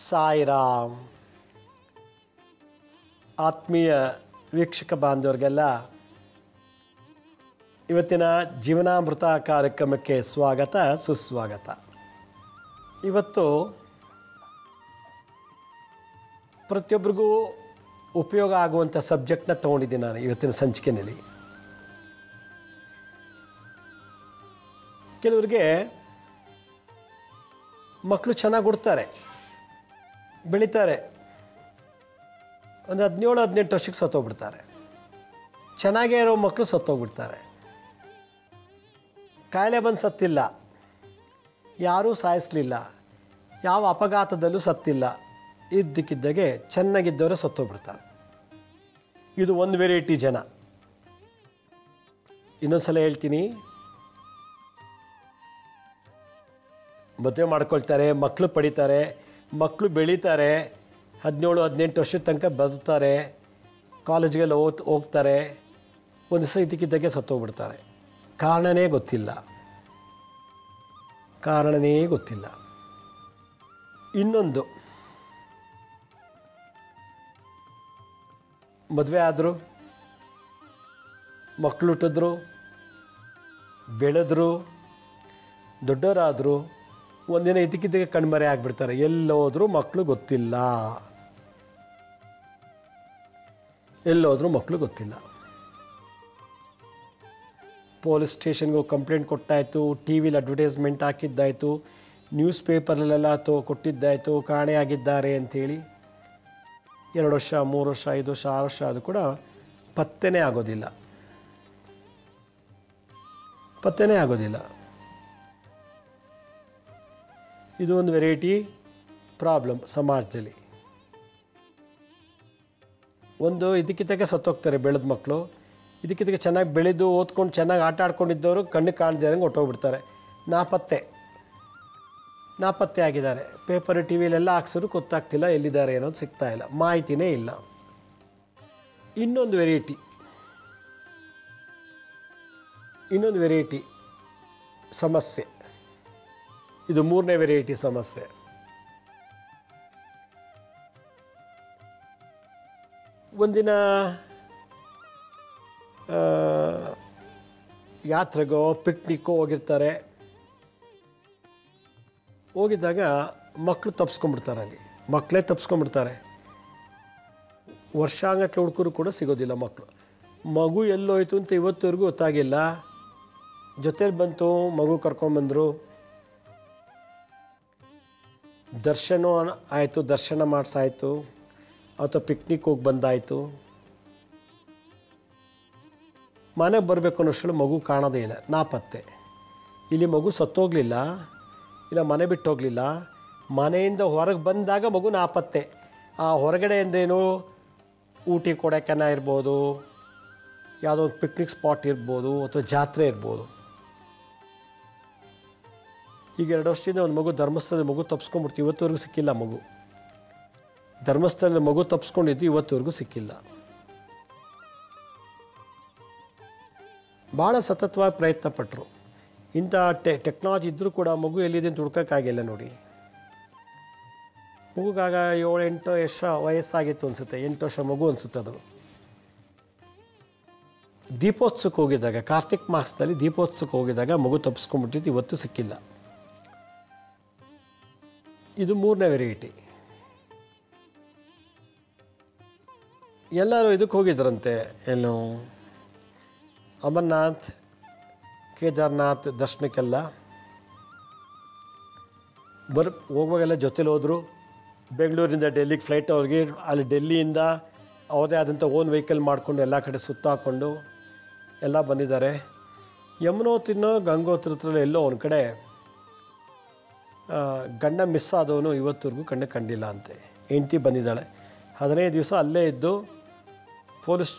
ಸಾಯಿರಾಮ್. ಆತ್ಮೀಯ ವೀಕ್ಷಕ ಬಾಂಧವರಿಗೆಲ್ಲ ಇವತ್ತಿನ ಜೀವನಾಮೃತ ಕಾರ್ಯಕ್ರಮಕ್ಕೆ ಸ್ವಾಗತ ಸುಸ್ವಾಗತ. ಇವತ್ತು ಪ್ರತಿಯೊಬ್ಬರಿಗೂ ಉಪಯೋಗ ಆಗುವಂಥ ಸಬ್ಜೆಕ್ಟ್ನ ತೊಗೊಂಡಿದ್ದೀನಿ ನಾನು ಇವತ್ತಿನ ಸಂಚಿಕೆಯಲ್ಲಿ. ಕೆಲವರಿಗೆ ಮಕ್ಕಳು ಚೆನ್ನಾಗಿ ಹುಡ್ತಾರೆ, ಬೆಳೀತಾರೆ, ಒಂದು 17-18 ವರ್ಷಕ್ಕೆ ಸತ್ತೋಗ್ಬಿಡ್ತಾರೆ. ಚೆನ್ನಾಗೇ ಇರೋ ಮಕ್ಕಳು ಸತ್ತೋಗ್ಬಿಡ್ತಾರೆ. ಕಾಯಿಲೆ ಬಂದು ಸತ್ತಿಲ್ಲ, ಯಾರೂ ಸಾಯಿಸಲಿಲ್ಲ, ಯಾವ ಅಪಘಾತದಲ್ಲೂ ಸತ್ತಿಲ್ಲ, ಇದ್ದಕ್ಕಿದ್ದಾಗೆ ಚೆನ್ನಾಗಿದ್ದವರೇ ಸತ್ತೋಗ್ಬಿಡ್ತಾರೆ. ಇದು ಒಂದು ವೆರೈಟಿ ಜನ. ಇನ್ನೊಂದು ಸಲ ಹೇಳ್ತೀನಿ, ಮದುವೆ ಮಾಡ್ಕೊಳ್ತಾರೆ, ಮಕ್ಕಳು ಪಡಿತಾರೆ, ಮಕ್ಕಳು ಬೆಳೀತಾರೆ, 17-18 ವರ್ಷದ ತನಕ ಬದುಕ್ತಾರೆ, ಕಾಲೇಜ್ಗೆಲ್ಲ ಹೋಗ್ತಾರೆ, ಒಂದು ದಿವಸ ಇದಕ್ಕಿದ್ದಾಗೆ ಸತ್ತೋಗ್ಬಿಡ್ತಾರೆ. ಕಾರಣನೇ ಗೊತ್ತಿಲ್ಲ. ಇನ್ನೊಂದು, ಮದುವೆ ಆದರು, ಮಕ್ಕಳು ಹುಟ್ಟಿದ್ರು, ಬೆಳೆದ್ರು, ದೊಡ್ಡವರಾದರು, ಒಂದಿನ ಇದಕ್ಕಿದ್ದಾಗೆ ಕಣ್ಮರೆ ಆಗಿಬಿಡ್ತಾರೆ. ಎಲ್ಲೋದ್ರೂ ಮಕ್ಕಳು ಗೊತ್ತಿಲ್ಲ. ಪೊಲೀಸ್ ಸ್ಟೇಷನ್ಗೆ ಕಂಪ್ಲೇಂಟ್ ಕೊಟ್ಟಾಯಿತು, ಟಿ ವಿಲಿ ಅಡ್ವರ್ಟೈಸ್ಮೆಂಟ್ ಹಾಕಿದ್ದಾಯಿತು, ನ್ಯೂಸ್ ಪೇಪರ್ಲೆಲ್ಲ ಕೊಟ್ಟಿದ್ದಾಯಿತು, ಕಾಣೆಯಾಗಿದ್ದಾರೆ ಅಂಥೇಳಿ. 2 ವರ್ಷ, 3 ವರ್ಷ, 5 ವರ್ಷ, 6 ವರ್ಷ ಆದರೂ ಕೂಡ ಪತ್ತೆನೇ ಆಗೋದಿಲ್ಲ. ಇದು ಒಂದು ವೆರೈಟಿ ಪ್ರಾಬ್ಲಮ್ ಸಮಾಜದಲ್ಲಿ. ಒಂದು ಇದಕ್ಕಿದ್ದಾಗೆ ಸತ್ತೋಗ್ತಾರೆ ಬೆಳೆದ ಮಕ್ಕಳು, ಇದಕ್ಕಿದ್ದಾಗೆ ಚೆನ್ನಾಗಿ ಬೆಳೆದು ಓದ್ಕೊಂಡು ಚೆನ್ನಾಗಿ ಆಟ ಆಡ್ಕೊಂಡಿದ್ದವರು ಕಣ್ಣು ಕಾಣದಿರಂಗೆ ಹೊಟ್ಟೋಗ್ಬಿಡ್ತಾರೆ. ನಾಪತ್ತೆ ಆಗಿದ್ದಾರೆ. ಪೇಪರ್ ಟಿ ವಿಲೆಲ್ಲ ಹಾಕ್ಸಿದ್ರು ಗೊತ್ತಾಗ್ತಿಲ್ಲ ಎಲ್ಲಿದ್ದಾರೆ ಅನ್ನೋದು ಸಿಗ್ತಾಯಿಲ್ಲ, ಮಾಹಿತಿನೇ ಇಲ್ಲ. ಇನ್ನೊಂದು ವೆರೈಟಿ ಸಮಸ್ಯೆ, ಇದು 3ನೇ ವೆರೈಟಿ ಸಮಸ್ಯೆ. ಒಂದಿನ ಯಾತ್ರೆಗೋ ಪಿಕ್ನಿಕ್ಕೋ ಹೋಗಿರ್ತಾರೆ. ಹೋಗಿದ್ದಾಗ ಮಕ್ಕಳೇ ತಪ್ಪಿಸ್ಕೊಂಡ್ಬಿಡ್ತಾರೆ. ವರ್ಷಾಂಗಟ್ಲೆ ಹುಡುಕರು ಕೂಡ ಸಿಗೋದಿಲ್ಲ ಮಗು ಎಲ್ಲೋಯ್ತು ಅಂತ ಇವತ್ತುವರೆಗೂ ಗೊತ್ತಾಗಿಲ್ಲ. ಜೊತೇಲಿ ಬಂತು, ಮಗು ಕರ್ಕೊಂಡ್ಬಂದರು, ದರ್ಶನ ಮಾಡಿಸಾಯಿತು, ಅಥವಾ ಪಿಕ್ನಿಕ್ ಹೋಗಿ ಬಂದಾಯಿತು. ಮನೆಗೆ ಬರಬೇಕು ಅನ್ನೋಷ್ಟರಲ್ಲಿ ಮಗು ಕಾಣೋದೇ ಇಲ್ಲ, ನಾಪತ್ತೆ. ಇಲ್ಲಿ ಮಗು ಸತ್ತೋಗಲಿಲ್ಲ, ಇಲ್ಲ ಮನೆ ಬಿಟ್ಟು ಹೋಗಲಿಲ್ಲ, ಮನೆಯಿಂದ ಹೊರಗೆ ಬಂದಾಗ ಮಗು ನಾಪತ್ತೆ. ಆ ಹೊರಗಡೆಯಿಂದೇನು ಊಟಿ ಕೊಡೈಕೆನಾಲ್ ಇರ್ಬೋದು, ಯಾವುದೋ ಒಂದು ಪಿಕ್ನಿಕ್ ಸ್ಪಾಟ್ ಇರ್ಬೋದು, ಅಥವಾ ಜಾತ್ರೆ ಇರ್ಬೋದು. ಈಗ 2 ವರ್ಷದಿಂದ ಒಂದು ಮಗು ಧರ್ಮಸ್ಥಳದ ಮಗು ತಪ್ಪಿಸ್ಕೊಂಡ್ಬಿಡ್ತು, ಇವತ್ತುವರೆಗೂ ಸಿಕ್ಕಿಲ್ಲ. ಧರ್ಮಸ್ಥಳದ ಮಗು ತಪ್ಪಿಸ್ಕೊಂಡಿದ್ದು ಇವತ್ತುವರೆಗೂ ಸಿಕ್ಕಿಲ್ಲ. ಭಾಳ ಸತತವಾಗಿ ಪ್ರಯತ್ನ ಪಟ್ಟರು. ಇಂಥ ಟೆಕ್ನಾಲಜಿ ಇದ್ದರೂ ಕೂಡ ಮಗು ಎಲ್ಲಿದೆ ಅಂತ ಹುಡ್ಕೋಕ್ಕಾಗಿಲ್ಲ. ನೋಡಿ, ಮಗುಗಾಗ 7-8 ವರ್ಷ ವಯಸ್ಸಾಗಿತ್ತು ಅನಿಸುತ್ತೆ, 8 ವರ್ಷ ಮಗು ಅನಿಸುತ್ತೆ. ಅದು ದೀಪೋತ್ಸವಕ್ಕೆ ಹೋಗಿದ್ದಾಗ, ಕಾರ್ತಿಕ್ ಮಾಸದಲ್ಲಿ ದೀಪೋತ್ಸವಕ್ಕೆ ಹೋಗಿದ್ದಾಗ ಮಗು ತಪ್ಪಿಸ್ಕೊಂಡ್ಬಿಟ್ಟಿದ್ದು, ಇವತ್ತು ಸಿಕ್ಕಿಲ್ಲ. ಇದು 3ನೇ ವೆರೈಟಿ. ಎಲ್ಲರೂ ಇದಕ್ಕೆ ಹೋಗಿದ್ರಂತೆ, ಏನು ಅಮರ್ನಾಥ್, ಕೇದಾರ್ನಾಥ್ ದರ್ಶನಕ್ಕೆಲ್ಲ ಹೋಗುವಾಗೆಲ್ಲ ಜೊತೆಲಿ ಹೋದರು. ಬೆಂಗಳೂರಿಂದ ಡೆಲ್ಲಿಗೆ ಫ್ಲೈಟ್ ಅವ್ರಿಗೆ, ಅಲ್ಲಿ ಡೆಲ್ಲಿಯಿಂದ ಅವರದೇ ಆದಂಥ ಓನ್ ವೆಹಿಕಲ್ ಮಾಡಿಕೊಂಡು ಎಲ್ಲ ಕಡೆ ಸುತ್ತಾಕೊಂಡು ಎಲ್ಲ ಬಂದಿದ್ದಾರೆ. ಯಮುನೋತ್ರಿನೋ ಗಂಗೋತ್ರಿ ಎಲ್ಲೋ ಒಂದು ಕಡೆ ಗಂಡ ಮಿಸ್ ಆದವನು ಇವತ್ತುವರೆಗೂ ಕಂಡಿಲ್ಲ ಅಂತೆ. ಹೆಂಡ್ತಿ ಬಂದಿದ್ದಾಳೆ, 15 ದಿವಸ ಅಲ್ಲೇ ಇದ್ದು ಪೊಲೀಸ್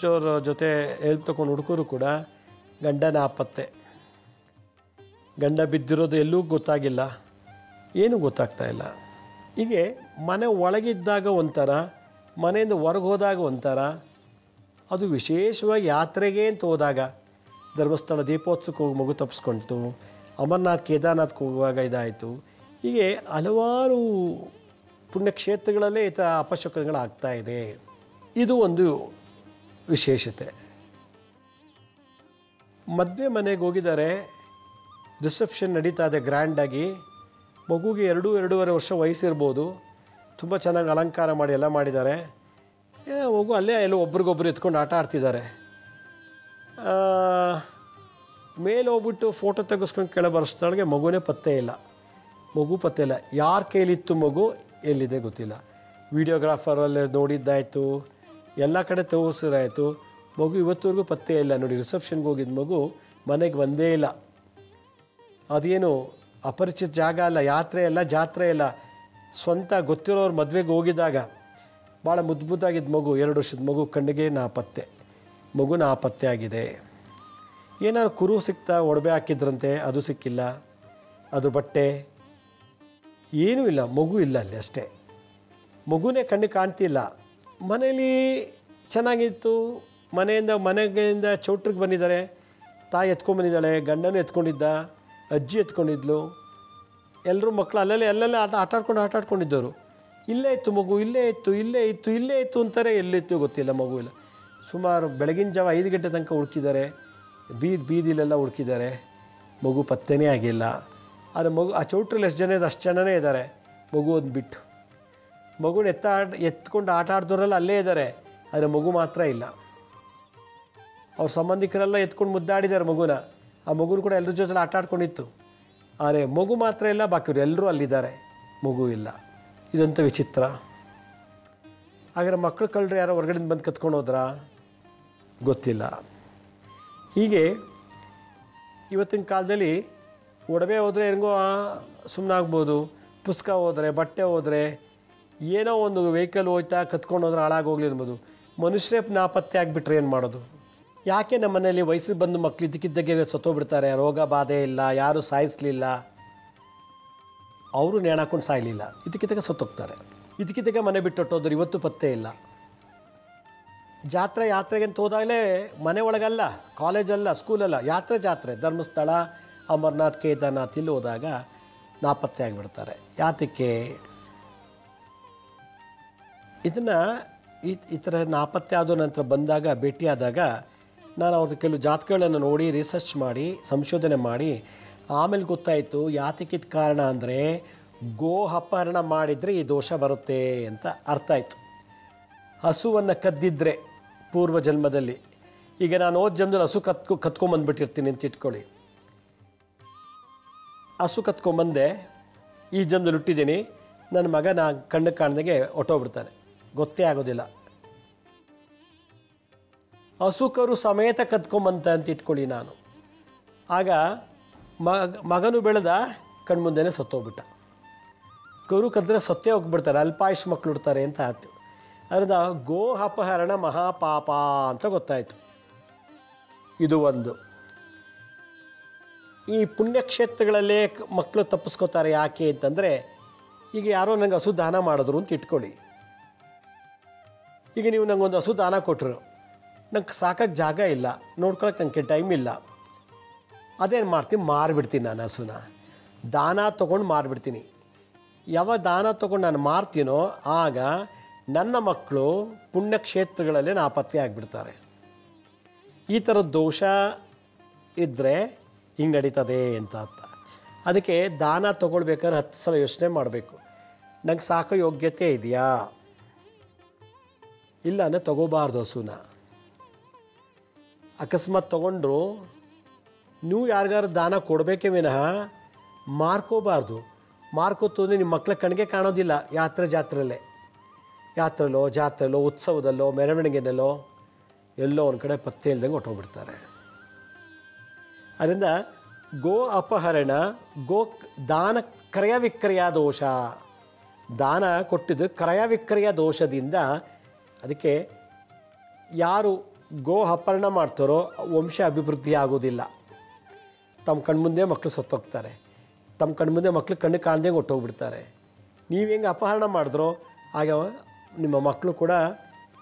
ಜೊತೆ ಹೆಲ್ಪ್ ತೊಗೊಂಡು ಹುಡುಕರು ಕೂಡ ಗಂಡ ನಾಪತ್ತೆ. ಗಂಡ ಬಿದ್ದಿರೋದು ಎಲ್ಲೂ ಗೊತ್ತಾಗಿಲ್ಲ, ಏನೂ ಗೊತ್ತಾಗ್ತಾಯಿಲ್ಲ. ಹೀಗೆ ಮನೆ ಒಳಗಿದ್ದಾಗ ಒಂಥರ, ಮನೆಯಿಂದ ಹೊರಗೆ ಹೋದಾಗ ಒಂಥರ, ಅದು ವಿಶೇಷವಾಗಿ ಯಾತ್ರೆಗೆ ಅಂತ ಹೋದಾಗ, ಧರ್ಮಸ್ಥಳ ದೀಪೋತ್ಸವಕ್ಕೆ ಹೋಗಿ ಮಗು ತಪ್ಪಿಸ್ಕೊಳ್ತು, ಅಮರನಾಥ್ ಕೇದಾರ್ನಾಥ್ಗೆ ಹೋಗುವಾಗ ಇದಾಯಿತು. ಹೀಗೆ ಹಲವಾರು ಪುಣ್ಯಕ್ಷೇತ್ರಗಳಲ್ಲೇ ಈ ಥರ ಅಪಶಕುನಗಳಾಗ್ತಾ ಇದೆ. ಇದು ಒಂದು ವಿಶೇಷತೆ. ಮದುವೆ ಮನೆಗೆ ಹೋಗಿದ್ದಾರೆ, ರಿಸೆಪ್ಷನ್ ನಡೀತಾ ಇದೆ ಗ್ರ್ಯಾಂಡಾಗಿ. ಮಗುಗೆ 2-2.5 ವರ್ಷ ವಯಸ್ಸಿರ್ಬೋದು. ತುಂಬ ಚೆನ್ನಾಗಿ ಅಲಂಕಾರ ಮಾಡಿ ಎಲ್ಲ ಮಾಡಿದ್ದಾರೆ. ಮಗು ಅಲ್ಲೇ ಎಲ್ಲೋ ಒಬ್ರಿಗೊಬ್ರು ಎತ್ಕೊಂಡು ಆಟ ಆಡ್ತಿದ್ದಾರೆ. ಮೇಲೆ ಹೋಗ್ಬಿಟ್ಟು ಫೋಟೋ ತೆಗೆಸ್ಕೊಂಡು ಕೆಳಗೆ ಬರೆಸ್ತಾಳಿಗೆ ಮಗುನೇ ಪತ್ತೆ ಇಲ್ಲ. ಮಗು ಪತ್ತೆ ಇಲ್ಲ. ಯಾರ ಕೈಲಿತ್ತು ಮಗು, ಎಲ್ಲಿದೆ ಗೊತ್ತಿಲ್ಲ. ವೀಡಿಯೋಗ್ರಾಫರಲ್ಲಿ ನೋಡಿದ್ದಾಯಿತು, ಎಲ್ಲ ಕಡೆ ತೋರಿಸಿದಾಯಿತು. ಮಗು ಇವತ್ತುವರೆಗೂ ಪತ್ತೆ ಇಲ್ಲ. ನೋಡಿ, ರಿಸೆಪ್ಷನ್ಗೆ ಹೋಗಿದ್ದ ಮಗು ಮನೆಗೆ ಬಂದೇ ಇಲ್ಲ. ಅದೇನು ಅಪರಿಚಿತ ಜಾಗ ಅಲ್ಲ, ಯಾತ್ರೆ ಅಲ್ಲ, ಜಾತ್ರೆ ಇಲ್ಲ. ಸ್ವಂತ ಗೊತ್ತಿರೋರು ಮದುವೆಗೆ ಹೋಗಿದ್ದಾಗ ಭಾಳ ಮುದ್ದಾಗಿದ್ದ ಮಗು, 2 ವರ್ಷದ ಮಗು ಕಣ್ಣಿಗೆ ನಾಪತ್ತೆ. ಮಗು ನಾಪತ್ತೆ ಆಗಿದೆ. ಏನಾದ್ರು ಕುರು ಸಿಕ್ತಾ ಒಡವೆ ಹಾಕಿದ್ರಂತೆ, ಅದು ಸಿಕ್ಕಿಲ್ಲ. ಅದು ಬಟ್ಟೆ ಏನೂ ಇಲ್ಲ, ಮಗು ಇಲ್ಲ ಅಲ್ಲಿ ಅಷ್ಟೇ. ಮಗುನೇ ಕಣ್ಣಿಗೆ ಕಾಣ್ತಿಲ್ಲ. ಮನೇಲಿ ಚೆನ್ನಾಗಿತ್ತು. ಮನೆಯಿಂದ ಚೌಟ್ರಿಗೆ ಬಂದಿದ್ದಾರೆ. ತಾಯಿ ಎತ್ಕೊಂಡ್ಬಂದಿದ್ದಾಳೆ, ಗಂಡನೂ ಎತ್ಕೊಂಡಿದ್ದ, ಅಜ್ಜಿ ಎತ್ಕೊಂಡಿದ್ಲು. ಎಲ್ಲರೂ ಮಕ್ಕಳು ಅಲ್ಲಲ್ಲೇ ಆಟಾಡ್ಕೊಂಡಿದ್ದವರು. ಇಲ್ಲೇ ಇತ್ತು ಮಗು, ಇಲ್ಲೇ ಇತ್ತು ಅಂತಾರೆ. ಎಲ್ಲಿತ್ತು ಗೊತ್ತಿಲ್ಲ, ಮಗು ಇಲ್ಲ. ಸುಮಾರು ಬೆಳಗಿನ ಜಾವ 5 ಗಂಟೆ ತನಕ ಹುಡುಕಿದ್ದಾರೆ. ಬೀದಿಲೆಲ್ಲ ಹುಡುಕಿದ್ದಾರೆ. ಮಗು ಪತ್ತೆನೇ ಆಗಿಲ್ಲ. ಆದರೆ ಮಗು ಆ ಚೌಟ್ರಲ್ಲಿ ಎಷ್ಟು ಜನ ಇದೆ ಅಷ್ಟು ಜನನೇ ಇದ್ದಾರೆ. ಮಗು ಒಂದು ಬಿಟ್ಟು ಮಗುನ ಎತ್ಕೊಂಡು ಆಟ ಆಡ್ದವರೆಲ್ಲ ಅಲ್ಲೇ ಇದ್ದಾರೆ. ಆದರೆ ಮಗು ಮಾತ್ರ ಇಲ್ಲ. ಅವ್ರ ಸಂಬಂಧಿಕರೆಲ್ಲ ಎತ್ಕೊಂಡು ಮುದ್ದಾಡಿದ್ದಾರೆ ಮಗುನ. ಆ ಮಗುನ ಕೂಡ ಎಲ್ಲರ ಜೊತೆ ಆಟ ಆಡ್ಕೊಂಡಿತ್ತು. ಆದರೆ ಮಗು ಮಾತ್ರ ಇಲ್ಲ, ಬಾಕಿಯವರು ಎಲ್ಲರೂ ಅಲ್ಲಿದ್ದಾರೆ, ಮಗು ಇಲ್ಲ. ಇದಂಥ ವಿಚಿತ್ರ. ಹಾಗಾದ್ರೆ ಮಕ್ಕಳು ಕಳ್ಳರು ಯಾರೋ ಹೊರಗಡೆಯಿಂದ ಬಂದು ಕತ್ಕೊಂಡು ಹೋದ್ರಾ ಗೊತ್ತಿಲ್ಲ. ಹೀಗೆ ಇವತ್ತಿನ ಕಾಲದಲ್ಲಿ ಒಡವೆ ಹೋದರೆ ಹೆಂಗೋ ಸುಮ್ಮನಾಗ್ಬೋದು, ಪುಸ್ತಕ ಹೋದರೆ, ಬಟ್ಟೆ ಹೋದರೆ, ಏನೋ ಒಂದು ವೆಹಿಕಲ್ ಹೋಯ್ತಾ ಕತ್ಕೊಂಡು ಹೋದ್ರೆ ಹಾಳಾಗೋಗ್ಲಿ ಅನ್ಬೋದು. ಮನುಷ್ಯರೇ ನಾಪತ್ತೆ ಆಗಿಬಿಟ್ರೆ ಏನು ಮಾಡೋದು? ಯಾಕೆ ನಮ್ಮ ಮನೆಯಲ್ಲಿ ವಯಸ್ಸಿಗೆ ಬಂದು ಮಕ್ಕಳು ಇದ್ದಕ್ಕಿದ್ದಾಗೆ ಸತ್ತೋಗ್ಬಿಡ್ತಾರೆ? ರೋಗ ಬಾಧೆ ಇಲ್ಲ, ಯಾರೂ ಸಾಯಿಸಲಿಲ್ಲ, ಅವರು ನೇಣು ಹಾಕೊಂಡು ಸಾಯಲಿಲ್ಲ, ಇದಕ್ಕಿದ್ದಾಗೆ ಸತ್ತೋಗ್ತಾರೆ. ಇದಕ್ಕಿದ್ದಾಗೆ ಮನೆ ಬಿಟ್ಟು ಹೊಟ್ಟೋದ್ರು, ಇವತ್ತು ಪತ್ತೆ ಇಲ್ಲ. ಯಾತ್ರೆಗೆ ಅಂತ ಹೋದಾಗಲೇ ಮನೆ ಒಳಗಲ್ಲ, ಕಾಲೇಜಲ್ಲ, ಸ್ಕೂಲಲ್ಲ, ಜಾತ್ರೆ ಧರ್ಮಸ್ಥಳ, ಅಮರನಾಥ್, ಕೇದಾರ್ನಾಥ್ ಇಲ್ಲಿ ಹೋದಾಗ ನಾಪತ್ತೆ ಆಗಿಬಿಡ್ತಾರೆ. ಯಾತಕ್ಕೆ? ಇದನ್ನು ಈ ಥರ ನಾಪತ್ತೆ ಆದ ನಂತರ ಬಂದಾಗ, ಭೇಟಿಯಾದಾಗ ನಾನು ಅವ್ರದ್ದು ಕೆಲವು ಜಾತಕಗಳನ್ನು ನೋಡಿ ರಿಸರ್ಚ್ ಮಾಡಿ ಸಂಶೋಧನೆ ಮಾಡಿ ಆಮೇಲೆ ಗೊತ್ತಾಯಿತು ಯಾತಕ್ಕಿದ ಕಾರಣ ಅಂದರೆ ಗೋ ಅಪಹರಣ ಮಾಡಿದರೆ ಈ ದೋಷ ಬರುತ್ತೆ ಅಂತ ಅರ್ಥ ಆಯಿತು. ಹಸುವನ್ನು ಕದ್ದಿದ್ರೆ ಪೂರ್ವ ಜನ್ಮದಲ್ಲಿ, ಈಗ ನಾನು ಹೋದ ಜನ್ಮದಲ್ಲಿ ಹಸು ಕತ್ಕೊಂಬಂದ್ಬಿಟ್ಟಿರ್ತೀನಿ ಅಂತ ಇಟ್ಕೊಳ್ಳಿ. ಹಸು ಕತ್ಕೊಂಬಂದೆ, ಈ ಜನ್ಮದಲ್ಲಿ ಹುಟ್ಟಿದ್ದೀನಿ, ನನ್ನ ಮಗ ಕಣ್ಣು ಕಾಣ್ದಾಗೆ ಹೊಟ್ಟೋಗ್ಬಿಡ್ತಾನೆ, ಗೊತ್ತೇ ಆಗೋದಿಲ್ಲ. ಹಸು ಕರು ಸಮೇತ ಕತ್ಕೊಂಬಂತ ಅಂತ ಇಟ್ಕೊಳ್ಳಿ ನಾನು. ಆಗ ಮಗನು ಬೆಳೆದ ಕಣ್ಮುಂದೆನೇ ಸತ್ತೋಗ್ಬಿಟ್ಟ. ಕರು ಕದ್ರೆ ಸತ್ತೇ ಹೋಗ್ಬಿಡ್ತಾರೆ, ಅಲ್ಪಾಯುಷ್ ಮಕ್ಕಳು ಇಡ್ತಾರೆ ಅಂತ ಆಯ್ತು. ಅದರಿಂದ ಗೋ ಅಪಹರಣ ಮಹಾಪಾಪ ಅಂತ ಗೊತ್ತಾಯಿತು. ಇದು ಒಂದು. ಈ ಪುಣ್ಯಕ್ಷೇತ್ರಗಳಲ್ಲೇ ಮಕ್ಕಳು ತಪ್ಪಿಸ್ಕೋತಾರೆ. ಯಾಕೆ ಅಂತಂದರೆ, ಈಗ ಯಾರೋ ನನಗೆ ಹಸು ದಾನ ಮಾಡಿದ್ರು ಅಂತ ಇಟ್ಕೊಳ್ಳಿ. ಈಗ ನೀವು ನನಗೊಂದು ಹಸು ದಾನ ಕೊಟ್ಟರು, ನಂಗೆ ಸಾಕೋಕ್ಕೆ ಜಾಗ ಇಲ್ಲ, ನೋಡ್ಕೊಳಕ್ಕೆ ನನಗೆ ಟೈಮ್ ಇಲ್ಲ. ಅದೇನು ಮಾಡ್ತೀನಿ, ಮಾರಿಬಿಡ್ತೀನಿ ನಾನು ಹಸುನ. ದಾನ ತೊಗೊಂಡು ಮಾರಿಬಿಡ್ತೀನಿ. ಯಾವಾಗ ದಾನ ತೊಗೊಂಡು ನಾನು ಮಾರ್ತೀನೋ ಆಗ ನನ್ನ ಮಕ್ಕಳು ಪುಣ್ಯಕ್ಷೇತ್ರಗಳಲ್ಲೇ ನಾಪತ್ತೆ ಆಗಿಬಿಡ್ತಾರೆ. ಈ ಥರದ ದೋಷ ಇದ್ದರೆ ಹಿಂಗೆ ನಡೀತದೆ ಅಂತ ಅರ್ಥ. ಅದಕ್ಕೆ ದಾನ ತೊಗೊಳ್ಬೇಕಾದ್ರೆ 10 ಸಲ ಯೋಚನೆ ಮಾಡಬೇಕು. ನಂಗೆ ಸಾಕೋ ಯೋಗ್ಯತೆ ಇದೆಯಾ, ಇಲ್ಲ ಅಂದರೆ ತೊಗೋಬಾರ್ದು ಹಸುನ. ಅಕಸ್ಮಾತ್ ತೊಗೊಂಡ್ರು ನೀವು ಯಾರಿಗಾರು ದಾನ ಕೊಡಬೇಕೇ ವಿನಃ ಮಾರ್ಕೋಬಾರ್ದು. ಮಾರ್ಕೋತು ಅಂದರೆ ನಿಮ್ಮ ಮಕ್ಕಳ ಕಣ್ಣಿಗೆ ಕಾಣೋದಿಲ್ಲ. ಜಾತ್ರೆಯಲ್ಲೋ ಉತ್ಸವದಲ್ಲೋ ಮೆರವಣಿಗೆನಲ್ಲೋ ಎಲ್ಲೋ ಒಂದು ಕಡೆ ಪತ್ತೆ ಇಲ್ದಂಗೆ ಹೊಟ್ಟೋಗ್ಬಿಡ್ತಾರೆ. ಅದರಿಂದ ಗೋ ಅಪಹರಣ, ದಾನ ಕ್ರಯ ವಿಕ್ರಯ ದೋಷ. ದಾನ ಕೊಟ್ಟಿದ್ದು ಕ್ರಯ ವಿಕ್ರಯ ದೋಷದಿಂದ. ಅದಕ್ಕೆ ಯಾರು ಗೋ ಅಪಹರಣ ಮಾಡ್ತಾರೋ ವಂಶ ಅಭಿವೃದ್ಧಿ ಆಗೋದಿಲ್ಲ. ತಮ್ಮ ಕಣ್ಮುಂದೆ ಮಕ್ಕಳು ಸತ್ತೋಗ್ತಾರೆ, ತಮ್ಮ ಕಣ್ಮುಂದೆ ಮಕ್ಕಳು ಕಣ್ಣು ಕಾಣ್ದಂಗೆ ಹೊಟ್ಟೋಗ್ಬಿಡ್ತಾರೆ. ನೀವು ಹೆಂಗೆ ಅಪಹರಣ ಮಾಡಿದ್ರೋ ಆಗ ನಿಮ್ಮ ಮಕ್ಕಳು ಕೂಡ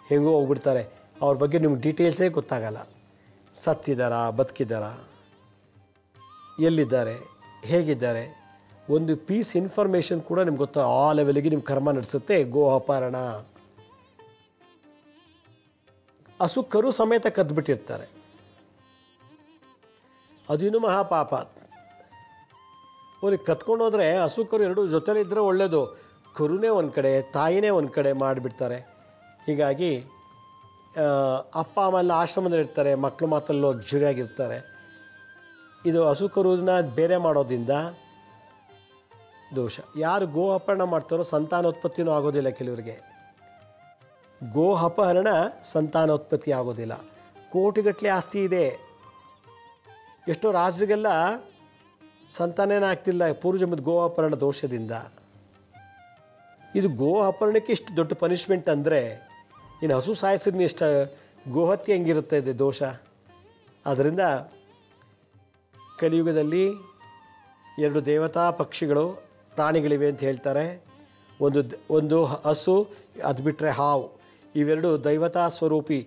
ಹೆಂಗೋ ಹೋಗ್ಬಿಡ್ತಾರೆ. ಅವ್ರ ಬಗ್ಗೆ ನಿಮ್ಗೆ ಡೀಟೇಲ್ಸೇ ಗೊತ್ತಾಗಲ್ಲ. ಸತ್ತಿದ್ದಾರಾ, ಬದುಕಿದ್ದಾರಾ, ಎಲ್ಲಿದ್ದಾರೆ, ಹೇಗಿದ್ದಾರೆ, ಒಂದು ಪೀಸ್ ಇನ್ಫಾರ್ಮೇಷನ್ ಕೂಡ ನಿಮ್ಗೆ ಗೊತ್ತು, ಆ ಲೆವೆಲಿಗೆ ನಿಮ್ಮ ಕರ್ಮ ನಡೆಸುತ್ತೆ ಗೋ ಅಪಹರಣ. ಹಸು ಕರು ಸಮೇತ ಕದ್ದುಬಿಟ್ಟಿರ್ತಾರೆ, ಅದಿನ್ನೂ ಮಹಾಪಾಪ. ಅವ್ರಿಗೆ ಕತ್ಕೊಂಡು ಹೋದರೆ ಹಸು ಕರು ಎರಡು ಜೊತೆಲಿ ಇದ್ದರೆ ಒಳ್ಳೆಯದು, ಕರುನೇ ಒಂದು ಕಡೆ ತಾಯಿನೇ ಒಂದು ಕಡೆ ಮಾಡಿಬಿಡ್ತಾರೆ. ಹೀಗಾಗಿ ಅಪ್ಪ ಅಮ್ಮ ಆಶ್ರಮದಲ್ಲಿ ಇರ್ತಾರೆ, ಮಕ್ಕಳು ಮಾತಲ್ಲಿ ಲಕ್ಸುರಿಯಾಗಿರ್ತಾರೆ. ಇದು ಹಸು ಕರುನ ಬೇರೆ ಮಾಡೋದ್ರಿಂದ ದೋಷ. ಯಾರು ಗೋ ಅಪಹರಣ ಮಾಡ್ತಾರೋ ಸಂತಾನೋತ್ಪತ್ತಿನೂ ಆಗೋದಿಲ್ಲ ಕೆಲವರಿಗೆ. ಗೋ ಅಪಹರಣ ಸಂತಾನೋತ್ಪತ್ತಿ ಆಗೋದಿಲ್ಲ. ಕೋಟಿಗಟ್ಟಲೆ ಆಸ್ತಿ ಇದೆ, ಎಷ್ಟೋ ರಾಜರಿಗೆಲ್ಲ ಸಂತಾನೇನ ಆಗ್ತಿಲ್ಲ ಪೂರ್ವಜನ್ಮದ ಗೋ ಅಪಹರಣ ದೋಷದಿಂದ. ಇದು ಗೋ ಅಪಹರಣಕ್ಕೆ ಇಷ್ಟು ದೊಡ್ಡ ಪನಿಷ್ಮೆಂಟ್ ಅಂದರೆ ಇನ್ನು ಹಸು ಸಾಯಿಸಿದ್ನಿ ಇಷ್ಟ ಗೋಹತ್ಯೆ ಹೆಂಗಿರುತ್ತೆ ಇದೆ ದೋಷ. ಆದ್ದರಿಂದ ಕಲಿಯುಗದಲ್ಲಿ 2 ದೇವತಾ ಪಕ್ಷಿಗಳು ಪ್ರಾಣಿಗಳಿವೆ ಅಂತ ಹೇಳ್ತಾರೆ. ಒಂದು ಹಸು, ಅದು ಬಿಟ್ಟರೆ ಹಾವು. ಇವೆರಡು ದೈವತಾ ಸ್ವರೂಪಿ.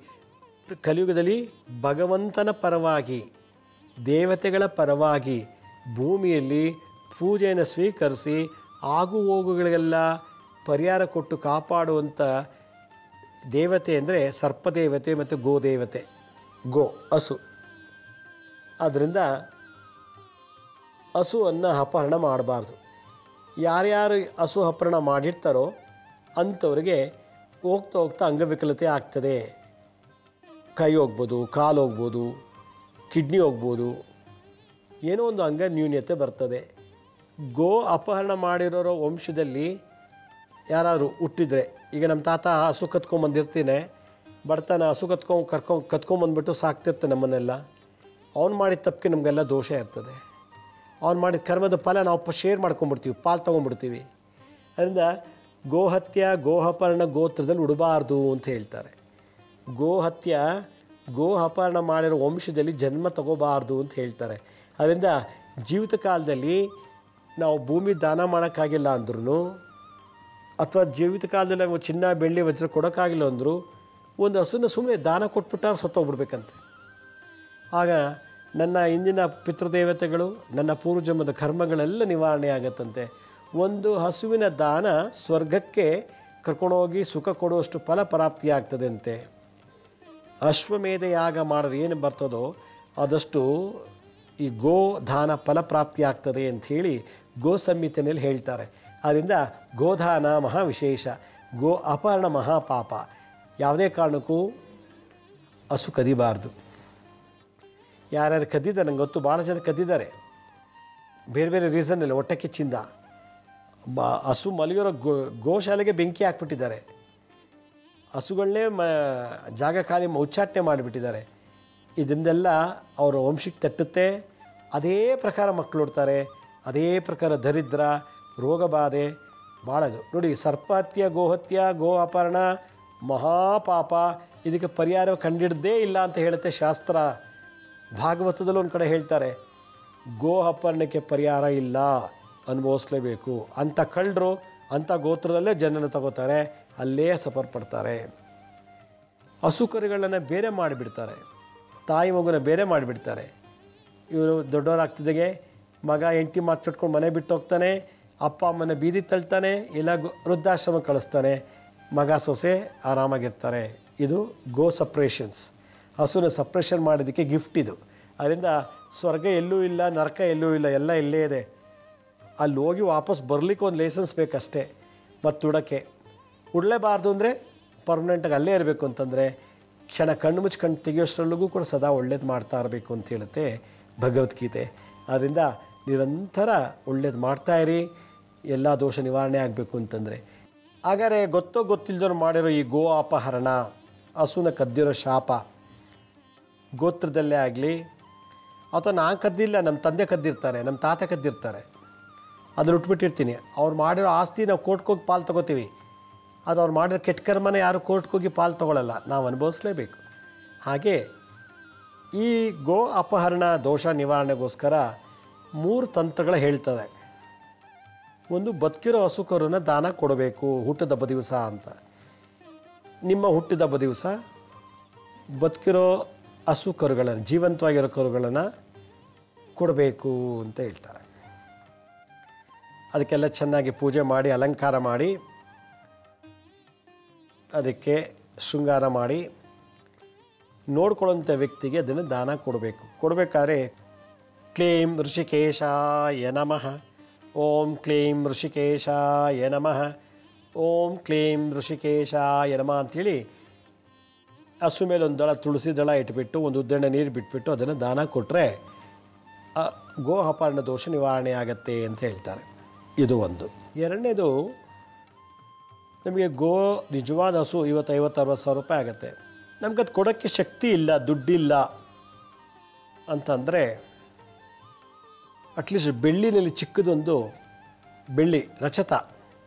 ಕಲಿಯುಗದಲ್ಲಿ ಭಗವಂತನ ಪರವಾಗಿ, ದೇವತೆಗಳ ಪರವಾಗಿ ಭೂಮಿಯಲ್ಲಿ ಪೂಜೆಯನ್ನು ಸ್ವೀಕರಿಸಿ ಆಗು ಹೋಗುಗಳಿಗೆಲ್ಲ ಪರಿಹಾರ ಕೊಟ್ಟು ಕಾಪಾಡುವಂಥ ದೇವತೆ ಅಂದರೆ ಸರ್ಪದೇವತೆ ಮತ್ತು ಗೋದೇವತೆ. ಗೋ ಹಸು. ಆದ್ದರಿಂದ ಹಸುವನ್ನು ಅಪಹರಣ ಮಾಡಬಾರ್ದು. ಯಾರ್ಯಾರು ಹಸು ಅಪಹರಣ ಮಾಡಿರ್ತಾರೋ ಅಂಥವ್ರಿಗೆ ಹೋಗ್ತಾ ಹೋಗ್ತಾ ಅಂಗವಿಕಲತೆ ಆಗ್ತದೆ. ಕೈ ಹೋಗ್ಬೋದು, ಕಾಲು ಹೋಗ್ಬೋದು, ಕಿಡ್ನಿ ಹೋಗ್ಬೋದು, ಏನೋ ಒಂದು ಅಂಗ ನ್ಯೂನ್ಯತೆ ಬರ್ತದೆ. ಗೋ ಅಪಹರಣ ಮಾಡಿರೋರ ವಂಶದಲ್ಲಿ ಯಾರಾದ್ರು ಹುಟ್ಟಿದರೆ, ಈಗ ನಮ್ಮ ತಾತ ಹಸು ಕತ್ಕೊಂಬಂದಿರ್ತೀನಿ, ಬಡತನ ಹಸು ಕತ್ಕೊಂಬಂದ್ಬಿಟ್ಟು ಸಾಕ್ತಿರ್ತಾನೆ ನಮ್ಮನ್ನೆಲ್ಲ. ಅವ್ನು ಮಾಡಿದ ತಪ್ಪಿಗೆ ನಮಗೆಲ್ಲ ದೋಷ ಇರ್ತದೆ. ಅವ್ನು ಮಾಡಿದ ಕರ್ಮದ ಫಲ ನಾವು ಶೇರ್ ಮಾಡ್ಕೊಂಬಿಡ್ತೀವಿ, ಪಾಲು ತೊಗೊಂಡ್ಬಿಡ್ತೀವಿ. ಅದರಿಂದ ಗೋಹತ್ಯ ಗೋಹಪರಣ ಗೋತ್ರದಲ್ಲಿ ಉಡಬಾರ್ದು ಅಂತ ಹೇಳ್ತಾರೆ. ಗೋಹತ್ಯ ಗೋ ಅಪಹರಣ ಮಾಡಿರೋ ವಂಶದಲ್ಲಿ ಜನ್ಮ ತಗೋಬಾರ್ದು ಅಂತ ಹೇಳ್ತಾರೆ. ಅದರಿಂದ ಜೀವಿತ ಕಾಲದಲ್ಲಿ ನಾವು ಭೂಮಿ ದಾನ ಮಾಡೋಕ್ಕಾಗಿಲ್ಲ ಅಂದ್ರೂ, ಅಥವಾ ಜೀವಿತ ಕಾಲದಲ್ಲಿ ನಾವು ಚಿನ್ನ ಬೆಳ್ಳಿ ವಜ್ರ ಕೊಡೋಕ್ಕಾಗಿಲ್ಲ ಅಂದರೂ ಒಂದು ಹಸುನ ಸುಮ್ಮನೆ ದಾನ ಕೊಟ್ಬಿಟ್ಟಾರೆ ಸತ್ತೋಗ್ಬಿಡ್ಬೇಕಂತೆ. ಆಗ ನನ್ನ ಇಂದಿನ ಪಿತೃದೇವತೆಗಳು, ನನ್ನ ಪೂರ್ವಜನ್ಮದ ಕರ್ಮಗಳೆಲ್ಲ ನಿವಾರಣೆ ಆಗತ್ತಂತೆ. ಒಂದು ಹಸುವಿನ ದಾನ ಸ್ವರ್ಗಕ್ಕೆ ಕರ್ಕೊಂಡೋಗಿ ಸುಖ ಕೊಡುವಷ್ಟು ಫಲಪ್ರಾಪ್ತಿ ಆಗ್ತದೆ ಅಂತೆ. ಅಶ್ವಮೇಧ ಯಾಗ ಮಾಡಿದ್ರೆ ಏನು ಬರ್ತದೋ ಅದಷ್ಟು ಈ ಗೋ ದಾನ ಫಲಪ್ರಾಪ್ತಿ ಆಗ್ತದೆ ಅಂಥೇಳಿ ಗೋ ಸಂಹಿತೆಯಲ್ಲಿ ಹೇಳ್ತಾರೆ. ಆದ್ದರಿಂದ ಗೋದಾನ ಮಹಾ ವಿಶೇಷ, ಗೋ ಅಪಹರಣ ಮಹಾಪಾಪ. ಯಾವುದೇ ಕಾರಣಕ್ಕೂ ಹಸು ಕದಿಬಾರ್ದು. ಯಾರ್ಯಾರು ಕದ್ದಿದ್ದಾರೆ ನಂಗೆ ಗೊತ್ತು, ಭಾಳ ಜನ ಕದ್ದಿದ್ದಾರೆ ಬೇರೆ ಬೇರೆ ರೀಸನ್ನಲ್ಲಿ. ಹೊಟ್ಟೆ ಕಿಚ್ಚಿಂದ ಹಸು ಮಲಗಿರೋ ಗೋಶಾಲೆಗೆ ಬೆಂಕಿ ಹಾಕ್ಬಿಟ್ಟಿದ್ದಾರೆ, ಹಸುಗಳನ್ನೇ ಜಾಗ ಖಾಲಿ ಉಚ್ಚಾಟನೆ ಮಾಡಿಬಿಟ್ಟಿದ್ದಾರೆ. ಇದನ್ನೆಲ್ಲ ಅವರ ವಂಶಕ್ಕೆ ತಟ್ಟುತ್ತೆ. ಅದೇ ಪ್ರಕಾರ ಮಕ್ಕಳು ಹುಡ್ತಾರೆ, ಅದೇ ಪ್ರಕಾರ ದರಿದ್ರ, ರೋಗ ಬಾಧೆ ಭಾಳದು. ನೋಡಿ, ಸರ್ಪಹತ್ಯ ಗೋಹತ್ಯ ಗೋ ಅಪಹರಣ ಮಹಾಪಾಪ. ಇದಕ್ಕೆ ಪರಿಹಾರ ಕಂಡಿಡ್ದೇ ಇಲ್ಲ ಅಂತ ಹೇಳುತ್ತೆ ಶಾಸ್ತ್ರ. ಭಾಗವತದಲ್ಲೂ ಒಂದು ಕಡೆ ಹೇಳ್ತಾರೆ, ಗೋ ಅಪಹರಣಕ್ಕೆ ಪರಿಹಾರ ಇಲ್ಲ, ಅನುಭವಿಸ್ಲೇಬೇಕು. ಅಂಥ ಕಳ್ಳರು ಅಂಥ ಗೋತ್ರದಲ್ಲೇ ಜನನ ತಗೋತಾರೆ, ಅಲ್ಲೇ ಸಫರ್ ಪಡ್ತಾರೆ. ಹಸು ಕರುಗಳನ್ನು ಬೇರೆ ಮಾಡಿಬಿಡ್ತಾರೆ, ತಾಯಿ ಮಗುನ ಬೇರೆ ಮಾಡಿಬಿಡ್ತಾರೆ. ಇವರು ದೊಡ್ಡವರಾಗ್ತಿದ್ದಾಗೆ ಮಗ ಹೆಂಡತಿ ಮಾತಾಡ್ಕೊಂಡು ಮನೆ ಬಿಟ್ಟು ಹೋಗ್ತಾನೆ, ಅಪ್ಪ ಅಮ್ಮನ ಬೀದಿ ತಳ್ತಾನೆ, ಇಲ್ಲ ವೃದ್ಧಾಶ್ರಮ ಕಳಿಸ್ತಾನೆ, ಮಗ ಸೊಸೆ ಆರಾಮಾಗಿರ್ತಾರೆ. ಇದು ಗೋ ಸಪ್ರೇಷನ್ಸ್. ಹಸುನ ಸಪ್ರೇಷನ್ ಮಾಡೋದಕ್ಕೆ ಗಿಫ್ಟ್ ಇದು. ಅದರಿಂದ ಸ್ವರ್ಗ ಎಲ್ಲೂ ಇಲ್ಲ, ನರಕ ಎಲ್ಲೂ ಇಲ್ಲ, ಎಲ್ಲ ಇಲ್ಲೇ ಇದೆ. ಅಲ್ಲಿ ಹೋಗಿ ವಾಪಸ್ ಬರಲಿಕ್ಕೆ ಒಂದು ಲೈಸೆನ್ಸ್ ಬೇಕಷ್ಟೇ. ಮತ್ತು ಉಡೋಕ್ಕೆ ಉಡಲೇಬಾರ್ದು ಅಂದರೆ ಪರ್ಮನೆಂಟಾಗಿ ಅಲ್ಲೇ ಇರಬೇಕು ಅಂತಂದರೆ ಕ್ಷಣ ಕಣ್ಣು ಮುಚ್ಚಿ ಕಣ್ಣು ತೆಗೆಯೋಷ್ಟರಲ್ಲಿಗೂ ಕೂಡ ಸದಾ ಒಳ್ಳೇದು ಮಾಡ್ತಾ ಇರಬೇಕು ಅಂತ ಹೇಳುತ್ತೆ ಭಗವದ್ಗೀತೆ. ಆದ್ದರಿಂದ ನಿರಂತರ ಒಳ್ಳೇದು ಮಾಡ್ತಾಯಿರಿ, ಎಲ್ಲ ದೋಷ ನಿವಾರಣೆ ಆಗಬೇಕು ಅಂತಂದರೆ. ಹಾಗಾದರೆ ಗೊತ್ತೋ ಗೊತ್ತಿಲ್ಲದವ್ರು ಮಾಡಿರೋ ಈ ಗೋ ಅಪಹರಣ, ಹಸುನ ಕದ್ದಿರೋ ಶಾಪ, ಗೋತ್ರದಲ್ಲೇ ಆಗಲಿ ಅಥವಾ ನಾನು ಕದ್ದಿಲ್ಲ, ನಮ್ಮ ತಂದೆ ಕದ್ದಿರ್ತಾರೆ, ನಮ್ಮ ತಾತ ಕದ್ದಿರ್ತಾರೆ, ಅದನ್ನು ಉಟ್ಬಿಟ್ಟಿರ್ತೀನಿ. ಅವ್ರು ಮಾಡಿರೋ ಆಸ್ತಿ ನಾವು ಕೋರ್ಟ್ಗೋಗಿ ಪಾಲು ತೊಗೋತೀವಿ. ಅದು ಅವ್ರು ಮಾಡಿರೋ ಕೆಟ್ಟ ಕರ್ಮನ ಯಾರು ಕೋರ್ಟ್ಗೋಗಿ ಪಾಲು ತೊಗೊಳ್ಳಲ್ಲ, ನಾವು ಅನುಭವಿಸ್ಲೇಬೇಕು. ಹಾಗೆ ಈ ಗೋ ಅಪಹರಣ ದೋಷ ನಿವಾರಣೆಗೋಸ್ಕರ 3 ತಂತ್ರಗಳು ಹೇಳ್ತದೆ. ಒಂದು, ಬದುಕಿರೋ ಹಸು ಕರುನ ದಾನ ಕೊಡಬೇಕು ಹುಟ್ಟಿದಬ್ಬ ದಿವಸ ಅಂತ. ನಿಮ್ಮ ಹುಟ್ಟಿದಬ್ಬ ದಿವಸ ಬದುಕಿರೋ ಹಸು ಕರುಗಳನ್ನು, ಜೀವಂತವಾಗಿರೋ ಕರುಗಳನ್ನು ಕೊಡಬೇಕು ಅಂತ ಹೇಳ್ತಾರೆ. ಅದಕ್ಕೆಲ್ಲ ಚೆನ್ನಾಗಿ ಪೂಜೆ ಮಾಡಿ ಅಲಂಕಾರ ಮಾಡಿ ಅದಕ್ಕೆ ಶೃಂಗಾರ ಮಾಡಿ ನೋಡ್ಕೊಳ್ಳೋಂಥ ವ್ಯಕ್ತಿಗೆ ಅದನ್ನು ದಾನ ಕೊಡಬೇಕು. ಕೊಡಬೇಕಾದ್ರೆ ಕ್ಲೀಂ ಋಷಿಕೇಶಾಯ ನಮಃ, ಓಂ ಕ್ಲೀಂ ಋಷಿಕೇಶಾಯ ನಮಃ, ಓಂ ಕ್ಲೀಂ ಋಷಿಕೇಶಾಯ ನಮಃ ಅಂಥೇಳಿ ಹಸು ಮೇಲೆ ಒಂದು ದಳ ತುಳಸಿ ದಳ ಇಟ್ಬಿಟ್ಟು ಒಂದು ಉದ್ದೆಣ್ಣೆ ನೀರು ಬಿಟ್ಬಿಟ್ಟು ಅದನ್ನು ದಾನ ಕೊಟ್ಟರೆ ಗೋ ಅಪಹರಣ ದೋಷ ನಿವಾರಣೆ ಆಗತ್ತೆ ಅಂತ ಹೇಳ್ತಾರೆ. ಇದು ಒಂದು. ಎರಡನೇದು, ನಮಗೆ ಗೋ ನಿಜವಾದ ಹಸು 50-60 ಸಾವಿರ ರೂಪಾಯಿ ಆಗುತ್ತೆ, ನಮ್ಗೆ ಅದು ಕೊಡೋಕ್ಕೆ ಶಕ್ತಿ ಇಲ್ಲ, ದುಡ್ಡಿಲ್ಲ ಅಂತಂದರೆ ಅಟ್ಲೀಸ್ಟ್ ಬೆಳ್ಳಿನಲ್ಲಿ ಚಿಕ್ಕದೊಂದು ಬೆಳ್ಳಿ ರಚತ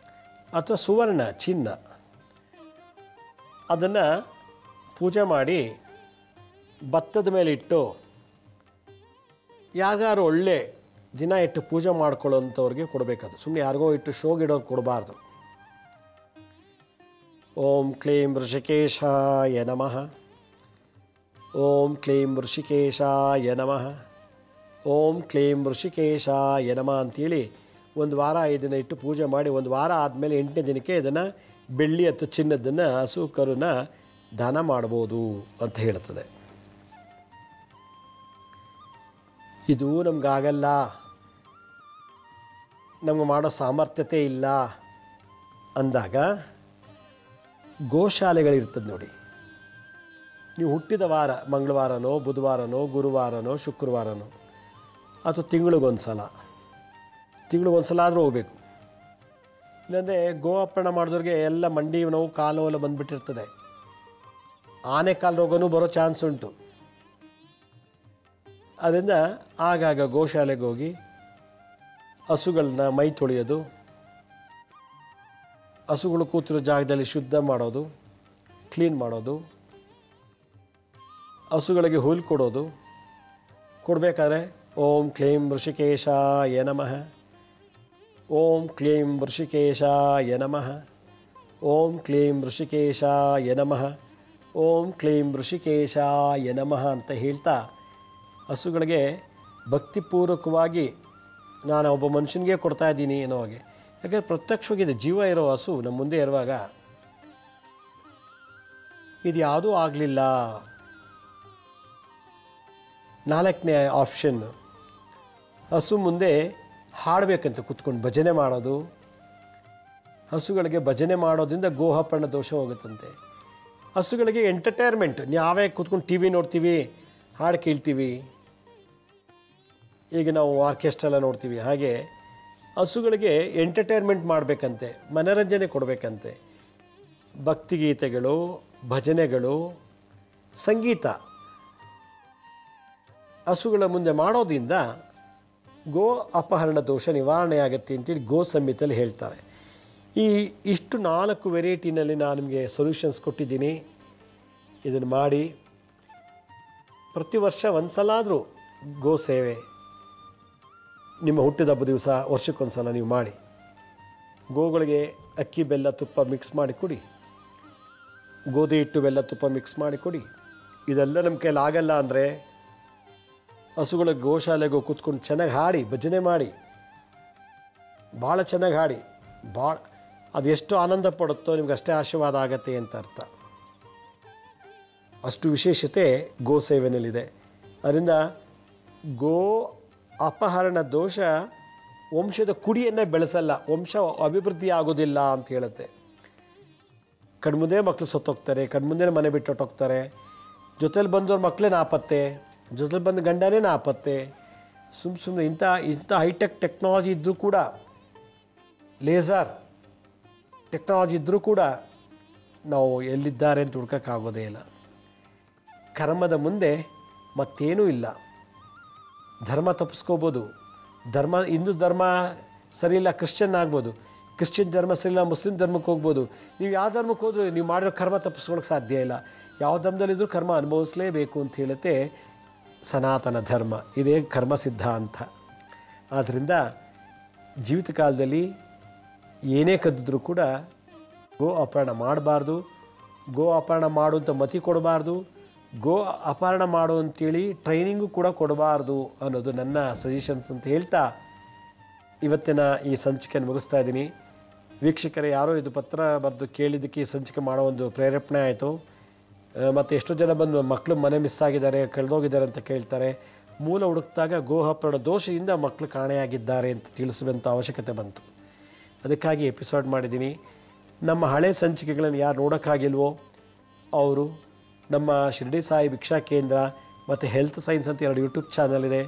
ಅಥವಾ ಸುವರ್ಣ ಚಿನ್ನ ಅದನ್ನು ಪೂಜೆ ಮಾಡಿ ಭತ್ತದ ಮೇಲೆ ಇಟ್ಟು ಯಾಗಾರು ಒಳ್ಳೆ ದಿನ ಇಟ್ಟು ಪೂಜೆ ಮಾಡ್ಕೊಳ್ಳೋಂಥವ್ರಿಗೆ ಕೊಡಬೇಕದು. ಸುಮ್ಮನೆ ಯಾರಿಗೋ ಇಟ್ಟು ಶೋಗಿಡೋರು ಕೊಡಬಾರ್ದು. ಓಂ ಕ್ಲೀಂ ಋಷಿಕೇಶಾಯ ನಮಃ, ಓಂ ಕ್ಲೀಂ ಋಷಿಕೇಶಾಯ ನಮಃ, ಓಂ ಕ್ಲೀಂ ಋಷಿಕೇಶಾಯ ನಮಃ ಅಂಥೇಳಿ ಒಂದು ವಾರ ಇದನ್ನು ಇಟ್ಟು ಪೂಜೆ ಮಾಡಿ ಒಂದು ವಾರ ಆದಮೇಲೆ 8ನೇ ದಿನಕ್ಕೆ ಇದನ್ನು ಬೆಳ್ಳಿ ಅಥವಾ ಚಿನ್ನದನ್ನು ಹಸು ಕರುನ ದಾನ ಮಾಡ್ಬೋದು ಅಂತ ಹೇಳ್ತದೆ. ಇದು ನಮಗಾಗಲ್ಲ, ನಮಗೆ ಮಾಡೋ ಸಾಮರ್ಥ್ಯತೆ ಇಲ್ಲ ಅಂದಾಗ ಗೋಶಾಲೆಗಳಿರ್ತದೆ ನೋಡಿ. ನೀವು ಹುಟ್ಟಿದ ವಾರ ಮಂಗಳವಾರನೋ ಬುಧವಾರನೋ ಗುರುವಾರನೋ ಶುಕ್ರವಾರನೋ ಅಥವಾ ತಿಂಗಳಿಗೊಂದು ಸಲ ಆದರೂ ಹೋಗಬೇಕು. ಇಲ್ಲಾಂದರೆ ಗೋ ಅಪಹರಣ ಮಾಡಿದವ್ರಿಗೆ ಎಲ್ಲ ಮಂಡಿ ನೋವು ಕಾಲು ಎಲ್ಲ ಬಂದುಬಿಟ್ಟಿರ್ತದೆ. ಆನೆ ಕಾಲು ರೋಗನೂ ಬರೋ ಚಾನ್ಸ್ ಉಂಟು. ಅದರಿಂದ ಆಗಾಗ ಗೋಶಾಲೆಗೆ ಹೋಗಿ ಹಸುಗಳನ್ನ ಮೈ ತೊಳೆಯೋದು, ಹಸುಗಳು ಕೂತಿರೋ ಜಾಗದಲ್ಲಿ ಶುದ್ಧ ಮಾಡೋದು, ಕ್ಲೀನ್ ಮಾಡೋದು, ಹಸುಗಳಿಗೆ ಹುಲ್ಲು ಕೊಡೋದು. ಕೊಡಬೇಕಾದ್ರೆ ಓಂ ಕ್ಲೀಂ ಋಷಿಕೇಶಾಯ ನಮಃ, ಓಂ ಕ್ಲೀಂ ಋಷಿಕೇಶಾಯ ನಮಃ, ಓಂ ಕ್ಲೀಂ ಋಷಿಕೇಶಾಯ ನಮಃ, ಓಂ ಕ್ಲೀಂ ಋಷಿಕೇಶಾಯ ನಮಃ ಅಂತ ಹೇಳ್ತಾ ಹಸುಗಳಿಗೆ ಭಕ್ತಿಪೂರ್ವಕವಾಗಿ ನಾನು ಒಬ್ಬ ಮನುಷ್ಯನಿಗೆ ಕೊಡ್ತಾ ಇದ್ದೀನಿ ಅನ್ನೋ ಹಾಗೆ. ಯಾಕೆಂದರೆ ಪ್ರತ್ಯಕ್ಷವಾಗಿದೆ, ಜೀವ ಇರೋ ಹಸು ನಮ್ಮ ಮುಂದೆ ಇರುವಾಗ ಇದು ಯಾವುದೂ ಆಗಲಿಲ್ಲ. 4ನೇ ಆಪ್ಷನ್, ಹಸು ಮುಂದೆ ಹಾಡಬೇಕಂತ ಕೂತ್ಕೊಂಡು ಭಜನೆ ಮಾಡೋದು. ಹಸುಗಳಿಗೆ ಭಜನೆ ಮಾಡೋದ್ರಿಂದ ಗೋಹಪರ್ಣ ದೋಷ ಹೋಗುತ್ತಂತೆ. ಹಸುಗಳಿಗೆ ಎಂಟರ್ಟೈನ್ಮೆಂಟ್, ನಾವೇ ಕೂತ್ಕೊಂಡು ಟಿ ವಿ ನೋಡ್ತೀವಿ, ಹಾಡು ಕೇಳ್ತೀವಿ, ಈಗ ನಾವು ಆರ್ಕೆಸ್ಟ್ರೆಲ್ಲ ನೋಡ್ತೀವಿ, ಹಾಗೆ ಹಸುಗಳಿಗೆ ಎಂಟರ್ಟೈನ್ಮೆಂಟ್ ಮಾಡಬೇಕಂತೆ, ಮನೋರಂಜನೆ ಕೊಡಬೇಕಂತೆ. ಭಕ್ತಿಗೀತೆಗಳು, ಭಜನೆಗಳು, ಸಂಗೀತ ಹಸುಗಳ ಮುಂದೆ ಮಾಡೋದ್ರಿಂದ ಗೋ ಅಪಹರಣ ದೋಷ ನಿವಾರಣೆ ಆಗುತ್ತೆ ಅಂತೇಳಿ ಗೋ ಸಂಹಿತೆಯಲ್ಲಿ ಹೇಳ್ತಾರೆ. ಇಷ್ಟು 4 ವೆರೈಟಿನಲ್ಲಿ ನಾನು ನಿಮಗೆ ಸೊಲ್ಯೂಷನ್ಸ್ ಕೊಟ್ಟಿದ್ದೀನಿ. ಇದನ್ನು ಮಾಡಿ ಪ್ರತಿ ವರ್ಷ ಒಂದು ಸಲ ಆದರೂ ಗೋ ಸೇವೆ ನಿಮ್ಮ ಹುಟ್ಟಿದ ಹಬ್ಬ ದಿವಸ ವರ್ಷಕ್ಕೊಂದು ಸಲ ನೀವು ಮಾಡಿ. ಗೋಗಳಿಗೆ ಅಕ್ಕಿ ಬೆಲ್ಲ ತುಪ್ಪ ಮಿಕ್ಸ್ ಮಾಡಿ ಕೊಡಿ, ಗೋಧಿ ಹಿಟ್ಟು ಬೆಲ್ಲ ತುಪ್ಪ ಮಿಕ್ಸ್ ಮಾಡಿ ಕೊಡಿ. ಇದೆಲ್ಲ ನಮ್ಮ ಕೈಲಿ ಆಗಲ್ಲ ಅಂದರೆ ಹಸುಗಳಿಗೆ ಗೋಶಾಲೆಗೆ ಕೂತ್ಕೊಂಡು ಚೆನ್ನಾಗಿ ಹಾಡಿ ಭಜನೆ ಮಾಡಿ, ಭಾಳ ಚೆನ್ನಾಗಿ ಹಾಡಿ, ಅದು ಎಷ್ಟು ಆನಂದ ಪಡುತ್ತೋ ನಿಮ್ಗೆ ಅಷ್ಟೇ ಆಶೀರ್ವಾದ ಆಗತ್ತೆ ಅಂತ ಅರ್ಥ. ಅಷ್ಟು ವಿಶೇಷತೆ ಗೋ ಸೇವೆಯಲ್ಲಿದೆ. ಅದರಿಂದ ಗೋ ಅಪಹರಣ ದೋಷ ವಂಶದ ಕುಡಿಯನ್ನು ಬೆಳೆಸಲ್ಲ, ವಂಶ ಅಭಿವೃದ್ಧಿ ಆಗೋದಿಲ್ಲ ಅಂತ ಹೇಳುತ್ತೆ. ಕಣ್ಮುಂದೆ ಮಕ್ಕಳು ಸತ್ತೋಗ್ತಾರೆ, ಕಣ್ಮುಂದೆ ಮನೆ ಬಿಟ್ಟು ಹೊಟ್ಟೋಗ್ತಾರೆ, ಜೊತೇಲಿ ಬಂದವ್ರ ಮಕ್ಕಳೇ ನಾಪತ್ತೆ, ಜೊತೆಲಿ ಬಂದ ಗಂಡನೇ ನಾಪತ್ತೆ. ಸುಮ್ಮನೆ ಇಂಥ ಹೈಟೆಕ್ ಟೆಕ್ನಾಲಜಿ ಇದ್ದರೂ ಕೂಡ, ಲೇಸರ್ ಟೆಕ್ನಾಲಜಿ ಇದ್ದರೂ ಕೂಡ ನಾವು ಎಲ್ಲಿದ್ದಾರೆ ಅಂತ ಹುಡ್ಕೋಕ್ಕಾಗೋದೇ ಇಲ್ಲ. ಕರ್ಮದ ಮುಂದೆ ಮತ್ತೇನೂ ಇಲ್ಲ. ಧರ್ಮ ತಪ್ಪಿಸ್ಕೋಬೋದು, ಹಿಂದೂ ಧರ್ಮ ಸರಿಯಿಲ್ಲ ಕ್ರಿಶ್ಚಿಯನ್ ಆಗ್ಬೋದು, ಕ್ರಿಶ್ಚಿಯನ್ ಧರ್ಮ ಸರಿಯಿಲ್ಲ ಮುಸ್ಲಿಂ ಧರ್ಮಕ್ಕೆ ಹೋಗ್ಬೋದು. ನೀವು ಯಾವ ಧರ್ಮಕ್ಕೆ ಹೋದರೂ ನೀವು ಮಾಡಿರೋ ಕರ್ಮ ತಪ್ಪಿಸ್ಕೊಳ್ಳೋಕೆ ಸಾಧ್ಯ ಇಲ್ಲ. ಯಾವ ಧರ್ಮದಲ್ಲಿದ್ದರೂ ಕರ್ಮ ಅನುಭವಿಸಲೇಬೇಕು ಅಂತ ಹೇಳುತ್ತೆ ಸನಾತನ ಧರ್ಮ. ಇದೇ ಕರ್ಮ ಸಿದ್ಧಾಂತ. ಆದ್ದರಿಂದ ಜೀವಿತ ಕಾಲದಲ್ಲಿ ಏನೇ ಕದ್ದಿದ್ರೂ ಕೂಡ ಗೋ ಅಪಹರಣ ಮಾಡಬಾರ್ದು, ಗೋ ಅಪಹರಣ ಮಾಡುವಂಥ ಮತಿ ಕೊಡಬಾರ್ದು, ಗೋ ಅಪಹರಣ ಮಾಡು ಅಂತೇಳಿ ಟ್ರೈನಿಂಗು ಕೂಡ ಕೊಡಬಾರ್ದು ಅನ್ನೋದು ನನ್ನ ಸಜೆಷನ್ಸ್ ಅಂತ ಹೇಳ್ತಾ ಇವತ್ತಿನ ಈ ಸಂಚಿಕೆಯನ್ನು ಮುಗಿಸ್ತಾ ಇದ್ದೀನಿ. ವೀಕ್ಷಕರೇ, ಯಾರೋ ಇದು ಪತ್ರ ಬರೆದು ಕೇಳಿದ್ದಕ್ಕೆ ಈ ಸಂಚಿಕೆ ಮಾಡೋ ಒಂದು ಪ್ರೇರೇಪಣೆ ಆಯಿತು. ಮತ್ತು ಎಷ್ಟೋ ಜನ ಬಂದು ಮಕ್ಕಳು ಮನೆ ಮಿಸ್ ಆಗಿದ್ದಾರೆ, ಕಳೆದೋಗಿದ್ದಾರೆ ಅಂತ ಕೇಳ್ತಾರೆ. ಮೂಲ ಹುಡುಕಿದಾಗ ಗೋಹಪ್ಪಳ ದೋಷದಿಂದ ಮಕ್ಕಳು ಕಾಣೆಯಾಗಿದ್ದಾರೆ ಅಂತ ತಿಳಿಸುವಂಥ ಅವಶ್ಯಕತೆ ಬಂತು. ಅದಕ್ಕಾಗಿ ಎಪಿಸೋಡ್ ಮಾಡಿದ್ದೀನಿ. ನಮ್ಮ ಹಳೆ ಸಂಚಿಕೆಗಳನ್ನು ಯಾರು ನೋಡೋಕ್ಕಾಗಿಲ್ವೋ ಅವರು ನಮ್ಮ ಶಿರ್ಡಿ ಸಾಯಿ ಭಿಕ್ಷಾ ಕೇಂದ್ರ ಮತ್ತು ಹೆಲ್ತ್ ಸೈನ್ಸ್ ಅಂತ 2 ಯೂಟ್ಯೂಬ್ ಚಾನಲ್ ಇದೆ.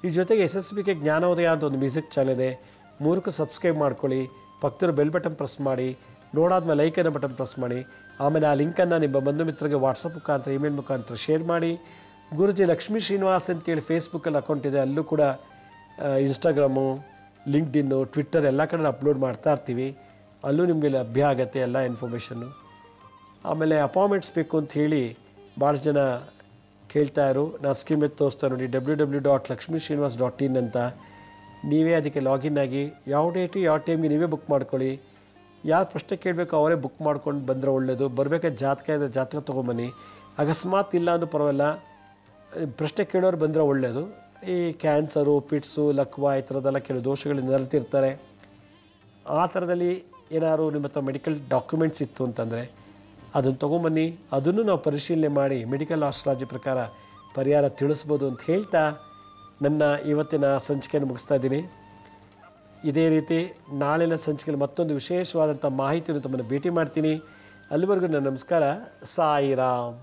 ಈ ಜೊತೆಗೆ SSBK ಜ್ಞಾನೋದಯ ಅಂತ ಒಂದು ಮ್ಯೂಸಿಕ್ ಚಾನಲ್ ಇದೆ. 3ಕ್ಕೂ ಸಬ್ಸ್ಕ್ರೈಬ್ ಮಾಡ್ಕೊಳ್ಳಿ. ಪಕ್ಕದ ಬೆಲ್ ಬಟನ್ ಪ್ರೆಸ್ ಮಾಡಿ. ನೋಡಾದ್ಮೇಲೆ ಲೈಕನ್ನು ಬಟನ್ ಪ್ರೆಸ್ ಮಾಡಿ. ಆಮೇಲೆ ಆ ಲಿಂಕನ್ನು ನಿಮ್ಮ ಬಂಧು ಮಿತ್ರರಿಗೆ ವಾಟ್ಸಪ್ ಮುಖಾಂತರ, ಇಮೇಲ್ ಮುಖಾಂತರ ಶೇರ್ ಮಾಡಿ. ಗುರುಜಿ ಲಕ್ಷ್ಮೀ ಶ್ರೀನಿವಾಸ್ ಅಂತೇಳಿ ಫೇಸ್ಬುಕ್ಕಲ್ಲಿ ಅಕೌಂಟ್ ಇದೆ. ಅಲ್ಲೂ ಕೂಡ ಇನ್ಸ್ಟಾಗ್ರಾಮು, ಲಿಂಕ್ಡ್ಇನ್ನು, ಟ್ವಿಟ್ಟರ್ ಎಲ್ಲ ಕಡೆ ಅಪ್ಲೋಡ್ ಮಾಡ್ತಾ ಇರ್ತೀವಿ. ಅಲ್ಲೂ ನಿಮಗೆ ಲಭ್ಯ ಆಗುತ್ತೆ ಎಲ್ಲ ಇನ್ಫಾರ್ಮೇಷನ್ನು. ಆಮೇಲೆ ಅಪಾಯಿಂಟ್ಮೆಂಟ್ಸ್ ಬೇಕು ಅಂತ ಹೇಳಿ ಭಾಳಷ್ಟು ಜನ ಕೇಳ್ತಾಯಿರು. ನಾನು ಸ್ಕೀಮ್ ಎತ್ತು ತೋರಿಸ್ತಾ ನೋಡಿ, www.lakshmisrinivas.in ಅಂತ. ನೀವೇ ಅದಕ್ಕೆ ಲಾಗಿನ್ ಆಗಿ ಯಾವ ಡೇಟು ಯಾವ ಟೈಮ್ಗೆ ನೀವೇ ಬುಕ್ ಮಾಡ್ಕೊಳ್ಳಿ. ಯಾರು ಪ್ರಶ್ನೆ ಕೇಳಬೇಕು ಅವರೇ ಬುಕ್ ಮಾಡ್ಕೊಂಡು ಬಂದರೆ ಒಳ್ಳೆಯದು. ಬರಬೇಕಾದ್ರೆ ಜಾತಕ ಇದೆ, ಜಾತಕ ತೊಗೊಂಬನ್ನಿ. ಅಕಸ್ಮಾತ್ ಇಲ್ಲ ಅಂದ್ರೂ ಪರವಾಗಿಲ್ಲ, ಪ್ರಶ್ನೆ ಕೇಳೋರು ಬಂದರೆ ಒಳ್ಳೆಯದು. ಈ ಕ್ಯಾನ್ಸರು, ಪಿಟ್ಸು, ಲಕ್ವ ಈ ಥರದ್ದೆಲ್ಲ ಕೆಲವು ದೋಷಗಳಿಂದ ನರಳ್ತಿರ್ತಾರೆ. ಆ ಥರದಲ್ಲಿ ಏನಾದ್ರು ನಿಮ್ಮ ಹತ್ರ ಮೆಡಿಕಲ್ ಡಾಕ್ಯುಮೆಂಟ್ಸ್ ಇತ್ತು ಅಂತಂದರೆ ಅದನ್ನು ತೊಗೊಂಬನ್ನಿ. ಅದನ್ನು ನಾವು ಪರಿಶೀಲನೆ ಮಾಡಿ ಮೆಡಿಕಲ್ ಆಸ್ಟ್ರಾಲಜಿ ಪ್ರಕಾರ ಪರಿಹಾರ ತಿಳಿಸ್ಬೋದು ಅಂತ ಹೇಳ್ತಾ ನನ್ನ ಇವತ್ತಿನ ಸಂಚಿಕೆಯನ್ನು ಮುಗಿಸ್ತಾ ಇದ್ದೀನಿ. ಇದೇ ರೀತಿ ನಾಳಿನ ಸಂಚಿಕೆಯಲ್ಲಿ ಮತ್ತೊಂದು ವಿಶೇಷವಾದಂಥ ಮಾಹಿತಿಯನ್ನು ತಮ್ಮನ್ನು ಭೇಟಿ ಮಾಡ್ತೀನಿ. ಅಲ್ಲಿವರೆಗೂ ನನ್ನ ನಮಸ್ಕಾರ. ಸಾಯಿರಾಮ್.